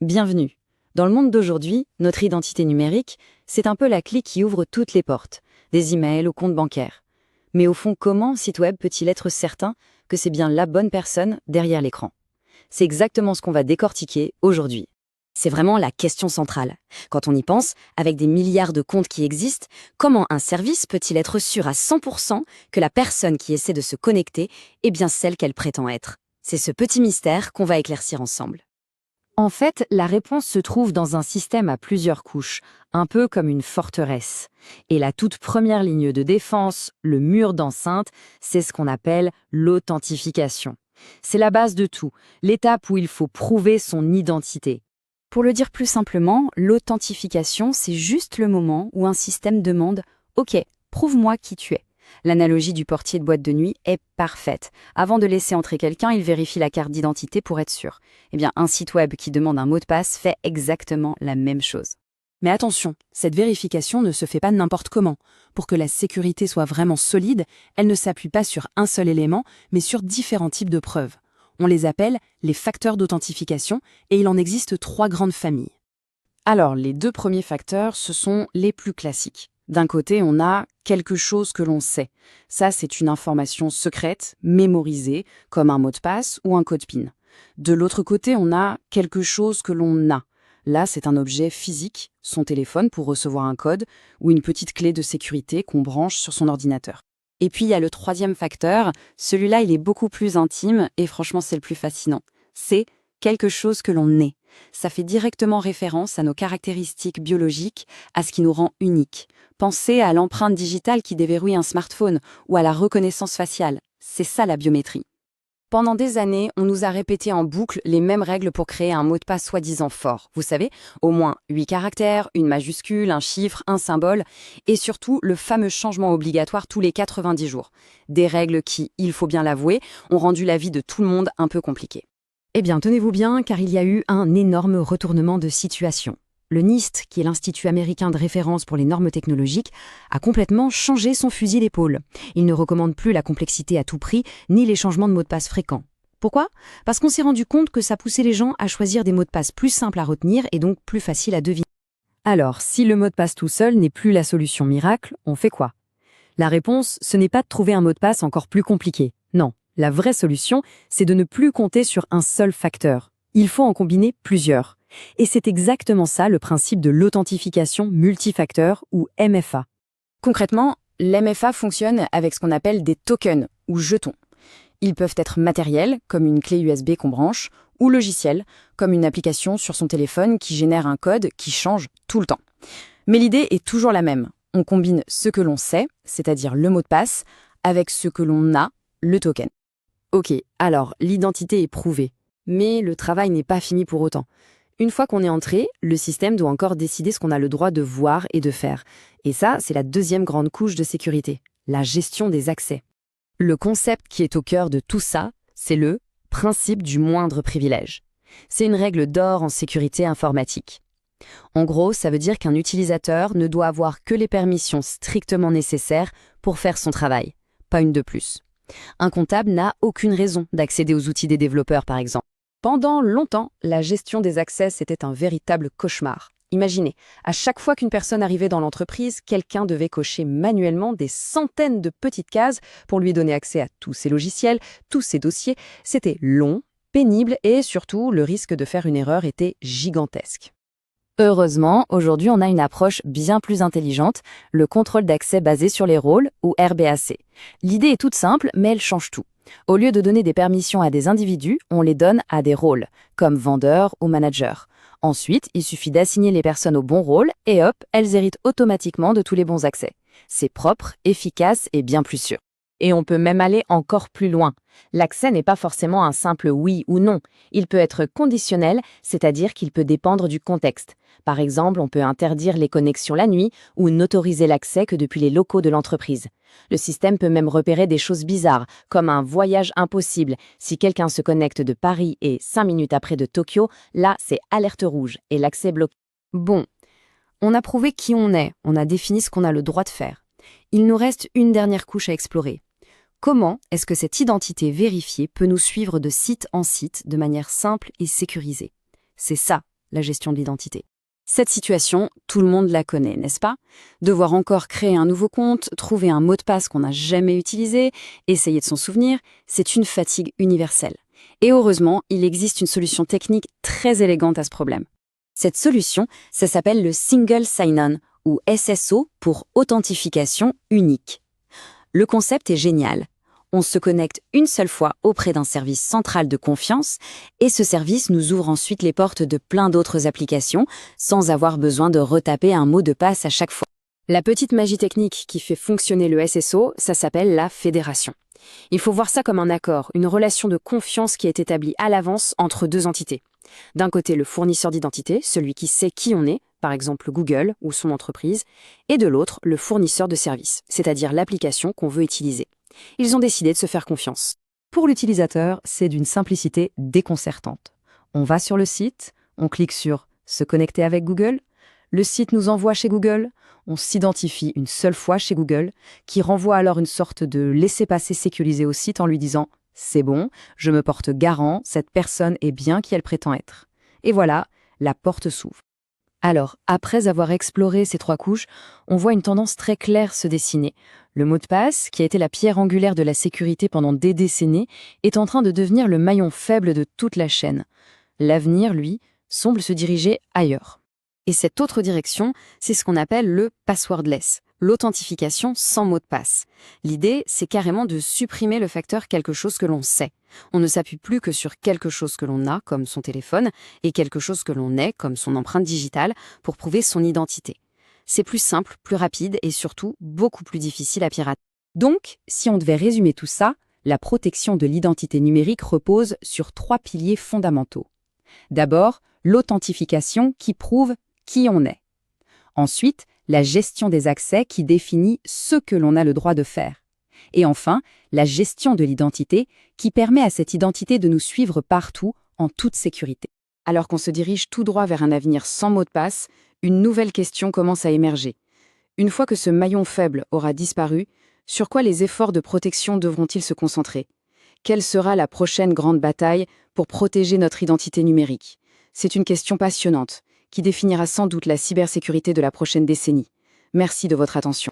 Bienvenue. Dans le monde d'aujourd'hui, notre identité numérique, c'est un peu la clé qui ouvre toutes les portes, des emails aux comptes bancaires. Mais au fond, comment un site web peut-il être certain que c'est bien la bonne personne derrière l'écran? C'est exactement ce qu'on va décortiquer aujourd'hui. C'est vraiment la question centrale. Quand on y pense, avec des milliards de comptes qui existent, comment un service peut-il être sûr à 100% que la personne qui essaie de se connecter est bien celle qu'elle prétend être? C'est ce petit mystère qu'on va éclaircir ensemble. En fait, la réponse se trouve dans un système à plusieurs couches, un peu comme une forteresse. Et la toute première ligne de défense, le mur d'enceinte, c'est ce qu'on appelle l'authentification. C'est la base de tout, l'étape où il faut prouver son identité. Pour le dire plus simplement, l'authentification, c'est juste le moment où un système demande « Ok, prouve-moi qui tu es ». L'analogie du portier de boîte de nuit est parfaite. Avant de laisser entrer quelqu'un, il vérifie la carte d'identité pour être sûr. Eh bien, un site web qui demande un mot de passe fait exactement la même chose. Mais attention, cette vérification ne se fait pas n'importe comment. Pour que la sécurité soit vraiment solide, elle ne s'appuie pas sur un seul élément, mais sur différents types de preuves. On les appelle les facteurs d'authentification et il en existe 3 grandes familles. Alors, les 2 premiers facteurs, ce sont les plus classiques. D'un côté, on a quelque chose que l'on sait. Ça, c'est une information secrète, mémorisée, comme un mot de passe ou un code PIN. De l'autre côté, on a quelque chose que l'on a. Là, c'est un objet physique, son téléphone pour recevoir un code, ou une petite clé de sécurité qu'on branche sur son ordinateur. Et puis, il y a le 3e facteur. Celui-là, il est beaucoup plus intime, et franchement, c'est le plus fascinant. C'est quelque chose que l'on est. Ça fait directement référence à nos caractéristiques biologiques, à ce qui nous rend uniques. Pensez à l'empreinte digitale qui déverrouille un smartphone ou à la reconnaissance faciale. C'est ça la biométrie. Pendant des années, on nous a répété en boucle les mêmes règles pour créer un mot de passe soi-disant fort. Vous savez, au moins 8 caractères, une majuscule, un chiffre, un symbole, et surtout le fameux changement obligatoire tous les 90 jours. Des règles qui, il faut bien l'avouer, ont rendu la vie de tout le monde un peu compliquée. Eh bien, tenez-vous bien, car il y a eu un énorme retournement de situation. Le NIST, qui est l'Institut américain de référence pour les normes technologiques, a complètement changé son fusil d'épaule. Il ne recommande plus la complexité à tout prix, ni les changements de mots de passe fréquents. Pourquoi? Parce qu'on s'est rendu compte que ça poussait les gens à choisir des mots de passe plus simples à retenir et donc plus faciles à deviner. Alors, si le mot de passe tout seul n'est plus la solution miracle, on fait quoi? La réponse, ce n'est pas de trouver un mot de passe encore plus compliqué. Non. La vraie solution, c'est de ne plus compter sur un seul facteur. Il faut en combiner plusieurs. Et c'est exactement ça le principe de l'authentification multifacteur ou MFA. Concrètement, l'MFA fonctionne avec ce qu'on appelle des tokens ou jetons. Ils peuvent être matériels, comme une clé USB qu'on branche, ou logiciels, comme une application sur son téléphone qui génère un code qui change tout le temps. Mais l'idée est toujours la même. On combine ce que l'on sait, c'est-à-dire le mot de passe, avec ce que l'on a, le token. Ok, alors l'identité est prouvée, mais le travail n'est pas fini pour autant. Une fois qu'on est entré, le système doit encore décider ce qu'on a le droit de voir et de faire. Et ça, c'est la 2e grande couche de sécurité, la gestion des accès. Le concept qui est au cœur de tout ça, c'est le principe du moindre privilège. C'est une règle d'or en sécurité informatique. En gros, ça veut dire qu'un utilisateur ne doit avoir que les permissions strictement nécessaires pour faire son travail, pas une de plus. Un comptable n'a aucune raison d'accéder aux outils des développeurs, par exemple. Pendant longtemps, la gestion des accès, c'était un véritable cauchemar. Imaginez, à chaque fois qu'une personne arrivait dans l'entreprise, quelqu'un devait cocher manuellement des centaines de petites cases pour lui donner accès à tous ses logiciels, tous ses dossiers. C'était long, pénible et surtout, le risque de faire une erreur était gigantesque. Heureusement, aujourd'hui, on a une approche bien plus intelligente, le contrôle d'accès basé sur les rôles, ou RBAC. L'idée est toute simple, mais elle change tout. Au lieu de donner des permissions à des individus, on les donne à des rôles, comme vendeur ou manager. Ensuite, il suffit d'assigner les personnes au bon rôle, et hop, elles héritent automatiquement de tous les bons accès. C'est propre, efficace et bien plus sûr. Et on peut même aller encore plus loin. L'accès n'est pas forcément un simple oui ou non. Il peut être conditionnel, c'est-à-dire qu'il peut dépendre du contexte. Par exemple, on peut interdire les connexions la nuit ou n'autoriser l'accès que depuis les locaux de l'entreprise. Le système peut même repérer des choses bizarres, comme un voyage impossible. Si quelqu'un se connecte de Paris et 5 minutes après de Tokyo, là, c'est alerte rouge et l'accès bloqué. Bon, on a prouvé qui on est, on a défini ce qu'on a le droit de faire. Il nous reste une dernière couche à explorer. Comment est-ce que cette identité vérifiée peut nous suivre de site en site de manière simple et sécurisée? C'est ça, la gestion de l'identité. Cette situation, tout le monde la connaît, n'est-ce pas? Devoir encore créer un nouveau compte, trouver un mot de passe qu'on n'a jamais utilisé, essayer de s'en souvenir, c'est une fatigue universelle. Et heureusement, il existe une solution technique très élégante à ce problème. Cette solution, ça s'appelle le Single Sign-On, ou SSO pour authentification unique. Le concept est génial. On se connecte une seule fois auprès d'un service central de confiance et ce service nous ouvre ensuite les portes de plein d'autres applications sans avoir besoin de retaper un mot de passe à chaque fois. La petite magie technique qui fait fonctionner le SSO, ça s'appelle la fédération. Il faut voir ça comme un accord, une relation de confiance qui est établie à l'avance entre deux entités. D'un côté, le fournisseur d'identité, celui qui sait qui on est, par exemple Google ou son entreprise, et de l'autre, le fournisseur de services, c'est-à-dire l'application qu'on veut utiliser. Ils ont décidé de se faire confiance. Pour l'utilisateur, c'est d'une simplicité déconcertante. On va sur le site, on clique sur « Se connecter avec Google », le site nous envoie chez Google, on s'identifie une seule fois chez Google, qui renvoie alors une sorte de laissez-passer sécurisé au site en lui disant « C'est bon, je me porte garant, cette personne est bien qui elle prétend être ». Et voilà, la porte s'ouvre. Alors, après avoir exploré ces 3 couches, on voit une tendance très claire se dessiner. Le mot de passe, qui a été la pierre angulaire de la sécurité pendant des décennies, est en train de devenir le maillon faible de toute la chaîne. L'avenir, lui, semble se diriger ailleurs. Et cette autre direction, c'est ce qu'on appelle le passwordless, l'authentification sans mot de passe. L'idée, c'est carrément de supprimer le facteur quelque chose que l'on sait. On ne s'appuie plus que sur quelque chose que l'on a, comme son téléphone, et quelque chose que l'on est, comme son empreinte digitale, pour prouver son identité. C'est plus simple, plus rapide et surtout beaucoup plus difficile à pirater. Donc, si on devait résumer tout ça, la protection de l'identité numérique repose sur 3 piliers fondamentaux. D'abord, l'authentification qui prouve qui on est. Ensuite, la gestion des accès qui définit ce que l'on a le droit de faire. Et enfin, la gestion de l'identité qui permet à cette identité de nous suivre partout en toute sécurité. Alors qu'on se dirige tout droit vers un avenir sans mot de passe, une nouvelle question commence à émerger. Une fois que ce maillon faible aura disparu, sur quoi les efforts de protection devront-ils se concentrer? Quelle sera la prochaine grande bataille pour protéger notre identité numérique? C'est une question passionnante qui définira sans doute la cybersécurité de la prochaine décennie. Merci de votre attention.